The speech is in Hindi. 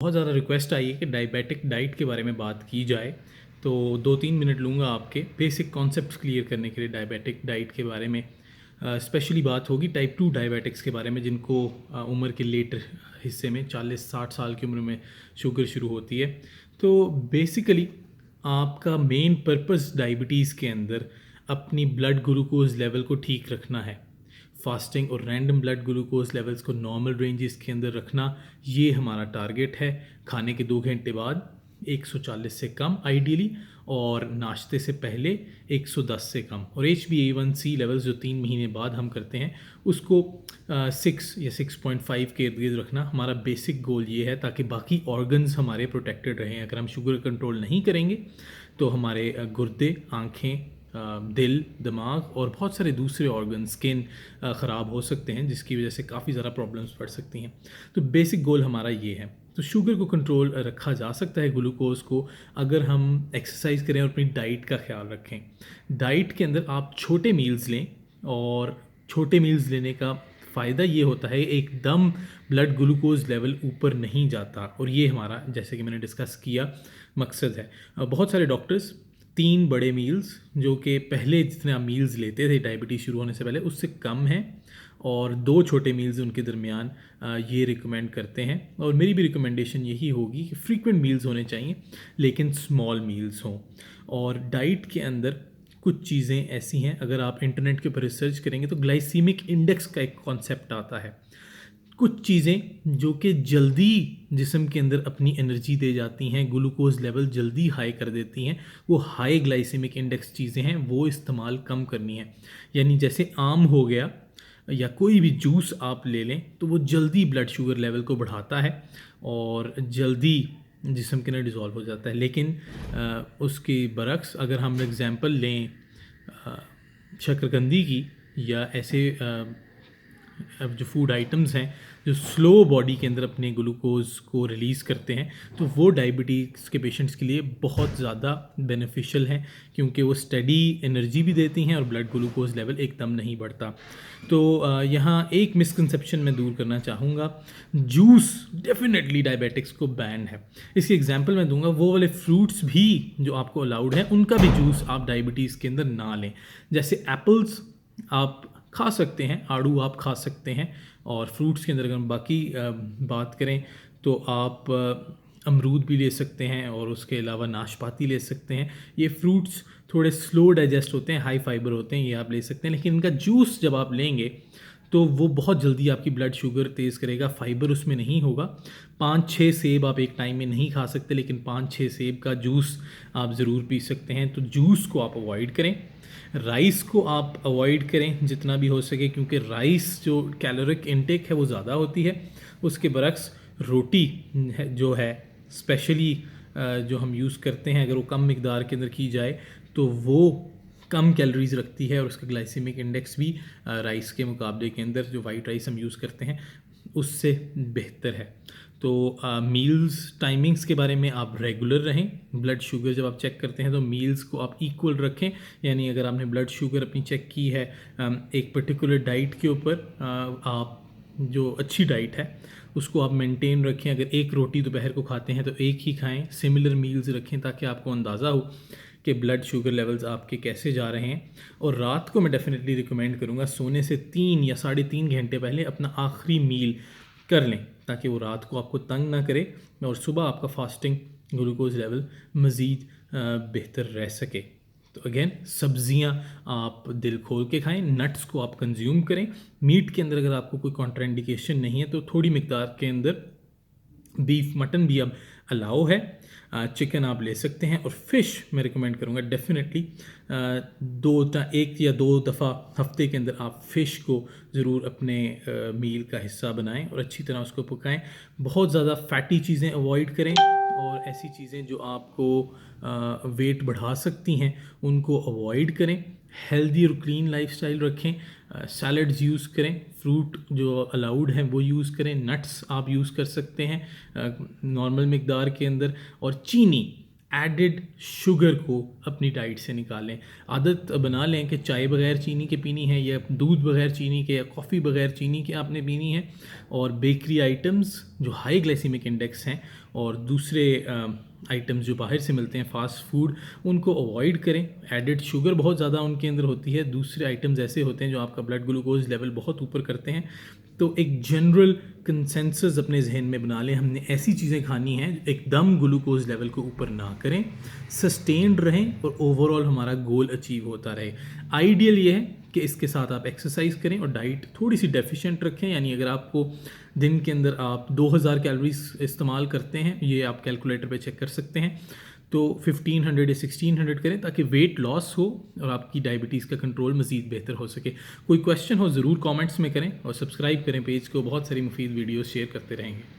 बहुत ज़्यादा रिक्वेस्ट आई है कि डायबिटिक डाइट के बारे में बात की जाए, तो 2-3 मिनट लूँगा आपके बेसिक कॉन्सेप्ट्स क्लियर करने के लिए डायबिटिक डाइट के बारे में। स्पेशली बात होगी टाइप 2 डायबिटिक्स के बारे में, जिनको उम्र के लेटर हिस्से में 40-60 साल की उम्र में शुगर शुरू होती है। तो बेसिकली आपका मेन पर्पस डायबिटीज़ के अंदर अपनी ब्लड ग्लूकोज लेवल को ठीक रखना है। फास्टिंग और रैंडम ब्लड ग्लूकोज लेवल्स को नॉर्मल रेंजेस के अंदर रखना, ये हमारा टारगेट है। खाने के 2 घंटे बाद 140 से कम आइडियली, और नाश्ते से पहले 110 से कम। और HbA1c लेवल्स जो 3 महीने बाद हम करते हैं उसको 6 या 6.5 के इर्द गिर्द रखना हमारा बेसिक गोल ये है, ताकि बाकी ऑर्गन्स हमारे प्रोटेक्टेड रहें। अगर हम शुगर कंट्रोल नहीं करेंगे तो हमारे गुर्दे, आँखें, दिल, दिमाग और बहुत सारे दूसरे ऑर्गन, स्किन ख़राब हो सकते हैं, जिसकी वजह से काफ़ी ज़्यादा प्रॉब्लम्स बढ़ सकती हैं। तो बेसिक गोल हमारा ये है। तो शुगर को कंट्रोल रखा जा सकता है, ग्लूकोज को, अगर हम एक्सरसाइज करें और अपनी डाइट का ख्याल रखें। डाइट के अंदर आप छोटे मील्स लें, और छोटे मील्स लेने का फ़ायदा ये होता है एकदम ब्लड ग्लूकोज लेवल ऊपर नहीं जाता, और ये हमारा, जैसे कि मैंने डिस्कस किया, मकसद है। बहुत सारे डॉक्टर्स 3 बड़े मील्स, जो कि पहले जितने आप मील्स लेते थे डायबिटीज़ शुरू होने से पहले, उससे कम हैं, और 2 छोटे मील्स उनके दरमियान ये रिकमेंड करते हैं। और मेरी भी रिकमेंडेशन यही होगी कि फ्रीक्वेंट मील्स होने चाहिए, लेकिन स्मॉल मील्स हों। और डाइट के अंदर कुछ चीज़ें ऐसी हैं, अगर आप इंटरनेट के ऊपर रिसर्च करेंगे तो ग्लाइसीमिक इंडेक्स का एक कॉन्सेप्ट आता है। कुछ चीज़ें जो कि जल्दी जिस्म के अंदर अपनी एनर्जी दे जाती हैं, ग्लूकोज लेवल जल्दी हाई कर देती हैं, वो हाई ग्लाइसेमिक इंडेक्स चीज़ें हैं, वो इस्तेमाल कम करनी है। यानी जैसे आम हो गया, या कोई भी जूस आप ले लें, तो वो जल्दी ब्लड शुगर लेवल को बढ़ाता है और जल्दी जिस्म के अंदर डिज़ोल्व हो जाता है। लेकिन उसके बरक्स अगर हम एग्ज़ाम्पल लें शकरकंदी की, या ऐसे अब जो फूड आइटम्स हैं जो स्लो बॉडी के अंदर अपने ग्लूकोज को रिलीज़ करते हैं, तो वो डायबिटीज़ के पेशेंट्स के लिए बहुत ज़्यादा बेनिफिशियल हैं, क्योंकि वो स्टडी एनर्जी भी देती हैं और ब्लड ग्लूकोज लेवल एकदम नहीं बढ़ता। तो यहाँ एक मिसकंसेप्शन मैं दूर करना चाहूँगा, जूस डेफिनेटली डायबिटिक्स को बैन है। इसकी एग्जांपल मैं दूंगा, वो वाले फ्रूट्स भी जो आपको अलाउड है, उनका भी जूस आप डायबिटीज़ के अंदर ना लें। जैसे एप्पल्स आप खा सकते हैं, आड़ू आप खा सकते हैं, और फ्रूट्स के अंदर अगर हम बाकी बात करें तो आप अमरूद भी ले सकते हैं, और उसके अलावा नाशपाती ले सकते हैं। ये फ्रूट्स थोड़े स्लो डाइजेस्ट होते हैं, हाई फाइबर होते हैं, ये आप ले सकते हैं। लेकिन इनका जूस जब आप लेंगे तो वो बहुत जल्दी आपकी ब्लड शुगर तेज़ करेगा, फाइबर उसमें नहीं होगा। 5-6 सेब आप एक टाइम में नहीं खा सकते, लेकिन 5-6 सेब का जूस आप ज़रूर पी सकते हैं। तो जूस को आप अवॉइड करें। राइस को आप अवॉइड करें जितना भी हो सके, क्योंकि राइस जो कैलोरिक इनटेक है वो ज़्यादा होती है। उसके बरक्स रोटी जो है, स्पेशली जो हम यूज़ करते हैं, अगर वो कम मिकदार के अंदर की जाए तो वो कम कैलोरीज रखती है, और उसका ग्लाइसेमिक इंडेक्स भी राइस के मुकाबले के अंदर, जो वाइट राइस हम यूज़ करते हैं, उससे बेहतर है। तो मील्स टाइमिंग्स के बारे में आप रेगुलर रहें। ब्लड शुगर जब आप चेक करते हैं तो मील्स को आप इक्वल रखें। यानी अगर आपने ब्लड शुगर अपनी चेक की है एक पर्टिकुलर डाइट के ऊपर, आप जो अच्छी डाइट है उसको आप मेंटेन रखें। अगर एक रोटी दोपहर को खाते हैं तो एक ही खाएं, सिमिलर मील्स रखें, ताकि आपको अंदाज़ा हो कि ब्लड शुगर लेवल्स आपके कैसे जा रहे हैं। और रात को मैं डेफिनेटली रिकमेंड करूँगा सोने से 3 या 3.5 घंटे पहले अपना आखिरी मील कर लें, ताकि वो रात को आपको तंग ना करे, और सुबह आपका फास्टिंग ग्लूकोज लेवल मज़ीद बेहतर रह सके। तो अगेन, सब्जियां आप दिल खोल के खाएं, नट्स को आप कंज्यूम करें। मीट के अंदर अगर आपको कोई कॉन्ट्राइंडिकेशन नहीं है तो थोड़ी मिकदार के अंदर बीफ, मटन भी अब अलाउ है। चिकन आप ले सकते हैं, और फ़िश मैं रिकमेंड करूँगा डेफिनेटली 1 या 2 दफ़ा हफ्ते के अंदर आप फ़िश को ज़रूर अपने मील का हिस्सा बनाएं और अच्छी तरह उसको पकाएं। बहुत ज़्यादा फैटी चीज़ें अवॉइड करें, और ऐसी चीज़ें जो आपको वेट बढ़ा सकती हैं उनको अवॉइड करें। हेल्दी और क्लीन लाइफस्टाइल रखें। सैलड्स यूज़ करें, फ्रूट जो अलाउड हैं वो यूज़ करें, नट्स आप यूज़ कर सकते हैं नॉर्मल मिकदार के अंदर। और चीनी एडिड शुगर को अपनी डाइट से निकालें। आदत बना लें कि चाय बगैर चीनी के पीनी है, या दूध बगैर चीनी के, या कॉफ़ी बगैर चीनी के आपने पीनी है। और बेकरी आइटम्स जो हाई ग्लाइसेमिक इंडेक्स हैं और दूसरे आइटम्स जो बाहर से मिलते हैं फास्ट फूड, उनको अवॉइड करें। एडिड शुगर बहुत ज़्यादा उनके अंदर होती है। दूसरे आइटम्स ऐसे होते हैं जो आपका ब्लड ग्लूकोज लेवल बहुत ऊपर करते हैं। तो एक जनरल कंसेंसस अपने जहन में बना लें, हमने ऐसी चीज़ें खानी हैं एकदम ग्लूकोज लेवल को ऊपर ना करें, सस्टेन्ड रहें और ओवरऑल हमारा गोल अचीव होता रहे। आइडियल ये है कि इसके साथ आप एक्सरसाइज करें और डाइट थोड़ी सी डेफिशिएंट रखें। यानी अगर आपको दिन के अंदर आप 2000 कैलोरीज इस्तेमाल करते हैं, ये आप कैलकुलेटर पे चेक कर सकते हैं, तो 1500 या 1600 करें ताकि वेट लॉस हो और आपकी डायबिटीज़ का कंट्रोल मज़ीद बेहतर हो सके। कोई क्वेश्चन हो ज़रूर कमेंट्स में करें और सब्सक्राइब करें पेज को, बहुत सारी मुफीद वीडियोस शेयर करते रहेंगे।